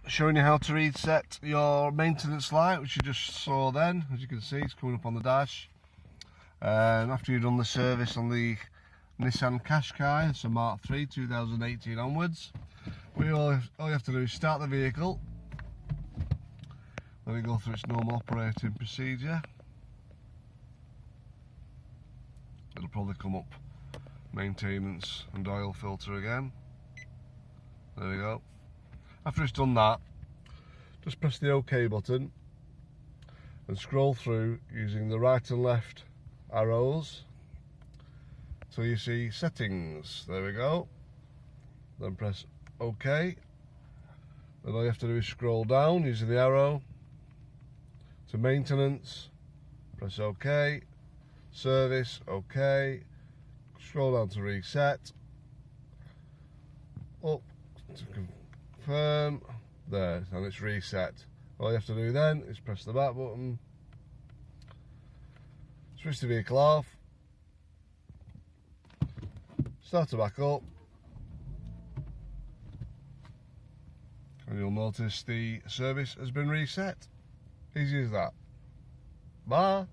showing you how to reset your maintenance light, which you just saw then. As you can see, it's coming up on the dash. After you've done the service on the Nissan Qashqai, it's a Mark III 2018 onwards, all you have to do is start the vehicle, let it go through its normal operating procedure. It'll probably come up maintenance and oil filter again. There we go. After it's done that, just press the OK button and scroll through using the right and left arrows till you see settings. There we go. Then press OK. Then all you have to do is scroll down using the arrow to maintenance. Press OK. Service, OK. Scroll down to reset. Up to confirm. There, and it's reset. All you have to do then is press the back button, switch the vehicle off, start it back up, and you'll notice the service has been reset. Easy as that. Bye.